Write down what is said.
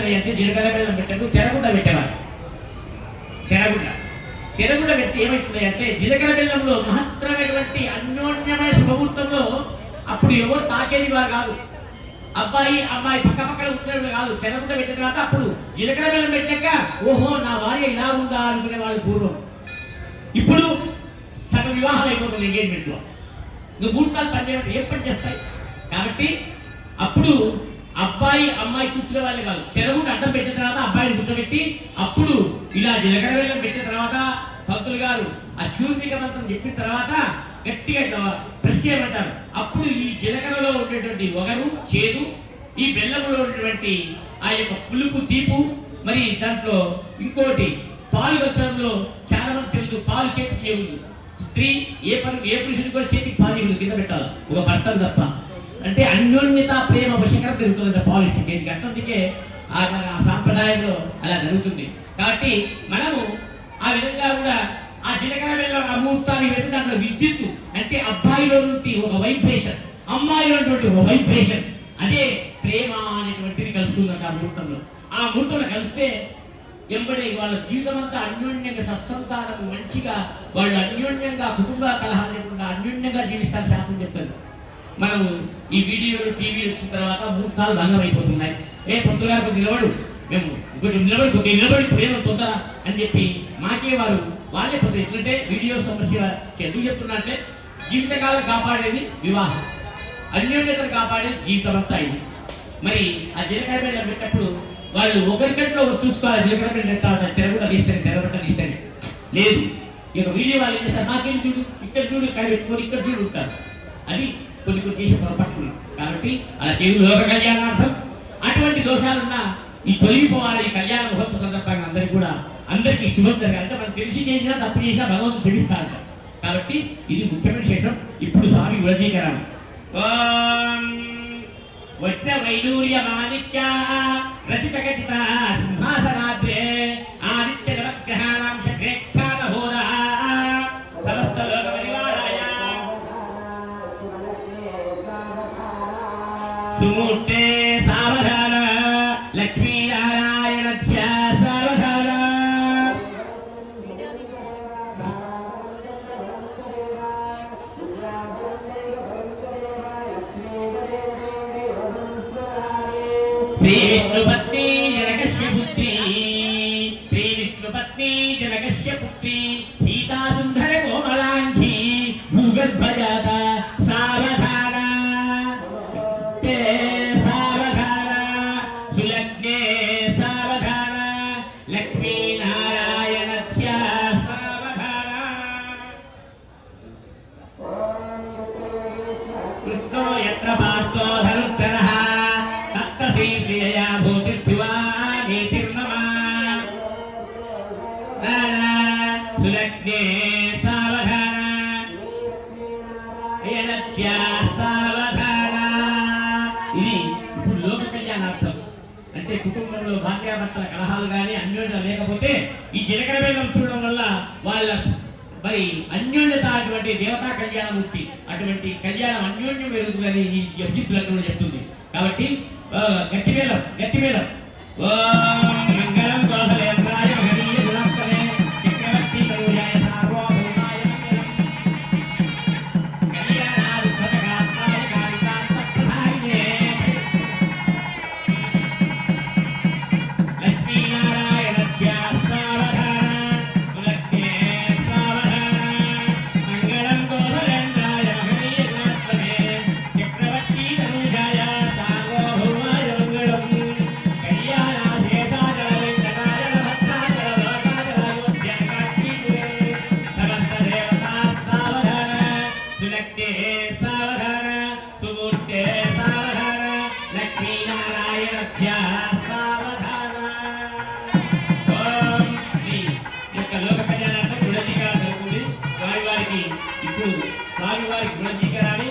పెట్టాలి అంటే జీలకర్ర బెల్లం పెట్టారు, తెరగుండ పెట్టేవారు. తెరగుండ పెట్టి ఏమవుతుంది అంటే జీలకర్ర బెల్లంలో మహత్తరమైనటువంటి అన్యోన్యమైన శుభముహూర్తంలో అప్పుడు ఎవరు తాకేది వారు కాదు, అబ్బాయి అమ్మాయి పక్క పక్కన కూర్చోవడం కాదు. తెరగుండ పెట్టిన తర్వాత అప్పుడు జీలకర్ర బెల్లం పెట్టాక ఓహో నా భార్య ఇలా ఉందా అనుకునే వాళ్ళు పూర్వం. ఇప్పుడు సగం వివాహాలు అయిపోతుంది ఎంగేజ్మెంట్లో. నువ్వు ముహూర్తాలు పనిచేయడం ఏం పని చేస్తాయి కాబట్టి అప్పుడు అబ్బాయి అమ్మాయి చూసుకునే వాళ్ళే కాదు, తెరగుండ అడ్డం పెట్టిన తర్వాత అబ్బాయిని కూర్చోబెట్టి అప్పుడు ఇలా జీలకర్ర బెల్లం పెట్టిన తర్వాత భక్తులు గారు ఆ చూర్ణిక మంత్రం చెప్పిన తర్వాత గట్టిగా ప్రెస్ చేయమంటారు. అప్పుడు ఈ జీలకర్రలో ఉండేటువంటి ఒగరు చేదు, ఈ బెల్లంలో ఉన్నటువంటి ఆ యొక్క పులుపు తీపు, మరి దాంట్లో ఇంకోటి పాలు వచ్చడంలో చాలా మంది తెలుసు పాలు చేతికి ఇవ్వదు. స్త్రీ ఏ పురుషుడికి కూడా చేతికి పాలు ఇవ్వదు, కింద పెట్టాలి ఒక భర్తలు తప్ప. అంటే అన్యోన్యత ప్రేమ వశకరం పెరుగుతుందంట పాలసీ చేతికి. అట్లందుకే ఆ సాంప్రదాయంలో అలా జరుగుతుంది. కాబట్టి మనము ఆ విధంగా కూడా ఆ జీలకర్ర బెల్లం ఆ ముహూర్తాన్ని పెట్టి దాంట్లో విద్యుత్తు అంటే అబ్బాయిలో నుండి ఒక వైబ్రేషన్, అమ్మాయిలో ఒక వైబ్రేషన్, అదే ప్రేమ అనేటువంటిది కలుస్తుందంట ఆ ముహూర్తంలో. ఆ ముహూర్తంలో కలిస్తే ఎంబడే వాళ్ళ జీవితం అంతా అన్యోన్యంగా సత్సంతానం మంచిగా వాళ్ళు అన్యోన్యంగా కుటుంబ కలహాలు లేకుండా అన్యోన్యంగా జీవిస్తారని శాస్త్రం చెప్తారు. మనం ఈ వీడియోలు టీవీలు వచ్చిన తర్వాత ముహూర్తాలు భంగం అయిపోతున్నాయి. పొత్తులు గారు కొద్ది నిలబడు, మేము కొద్ది నిలబడి ప్రేమ తొందర అని చెప్పి మాకే వాళ్ళే పోతుంది. ఎట్లంటే వీడియో సమస్య ఎందుకు చెప్తున్నా అంటే జీవితకాలం కాపాడేది వివాహం, అన్యోన్యతను కాపాడేది జీవితం అంతా ఇది. మరి ఆ జీలకర్ర బెల్లం పెట్టినప్పుడు వాళ్ళు ఒకరికంట్లో ఒకరు చూసుకోవాలి. జీలకర్ర బెల్లం పెట్టాలి, తెరగుండ తీస్తాను, తెరగట్ట తీస్తాను లేదు. ఇక వీడియో వాళ్ళు ఏం చేస్తారు, నాకేం చూడు, ఇక్కడ చూడు, ఇక్కడ పెట్టుకొని ఇక్కడ చూడు ఉంటారు. అది కొన్ని చేసే పొరపాట్లు. కాబట్టి అలా చేదు లోక కళ్యాణార్థం అటువంటి దోషాలున్నా ఈ తొలగిపోవాలి. ఈ కళ్యాణ మహోత్సవ సందర్భంగా అందరికీ శుభం జరగాలి. అంటే మనం తెలిసి చేసినా తప్పు చేసినా భగవంతుడు క్షమిస్తాడు. కాబట్టి ఇది ముఖ్యమైన విశేషం. ఇప్పుడు స్వామి వృజీకరణ వచ్చిన వైడూర్య మాణిక్య రచిత ఖచ్చిత సింహాసనాద్రే ఆదిత్య నవగ్రహాణాం శగ్రేఖ్యాత హోదా సమస్త లోక పరివారాయ సుమూర్తే సావధాన లక్ష్మీనారాయణ సావధాన శ్రీ విష్ణుపత్ని జనకస్య పుత్రి, శ్రీ విష్ణుపత్ని జనకస్య పుత్రి సీతా సుందర కోమలాంఘి భూగర్భజాత సావధాన సావధాన సులగ్నే సావధాన లక్ష్మీనారాయణ సావధాన. కృష్ణో యత్ర పార్థో ధనుర్ధరః సులగ్నే సావధాన సావధాన. ఇది ఇప్పుడు లోక కళ్యాణార్థం. అంటే కుటుంబంలో భార్యాభర్తల కలహాలు కానీ అన్యోన్యత లేకపోతే ఈ జీలకర్ర బెల్లం చూడడం వల్ల వాళ్ళ మరి అన్యోన్యత అటువంటి దేవతా కళ్యాణమూర్తి అటువంటి కళ్యాణం అన్యోన్యం పెరుగుతుందని ఈ అబ్జిత్ లగ్నంలో చెప్తుంది. కాబట్టి గట్టి మేళం మంగళం కోసలేంద్రాయ మహనీయ గుణస్థలే చక్రవర్తి తరుజాయ సార్వభౌమాయ కళ్యాణాది సతగాత్రాయ కాళికాంతప్రధాయినే లక్ష్మీనారాయణ సావధాన సులగ్నే సావధాన మంగళం కోసలేంద్రాయ మహనీయ గుణస్థలే చక్రవర్తి తరుజాయ సార్వభౌమాయ మంగళం కళ్యాణాది సాగర వెంకటాయ భద్రాచల లోకాచల సమస్త దేవతా సావధాన సులగ్నే సావధాన సుమూర్తే సావధాన లక్ష్మీనారాయణ సావధాన. ఓం శ్రీ యొక్క లోక కళ్యాణార్థం గుణజీకరణ జరుగుతుంది. స్వామివారికి ఇప్పుడు స్వామివారికి గుణజీకరాన్ని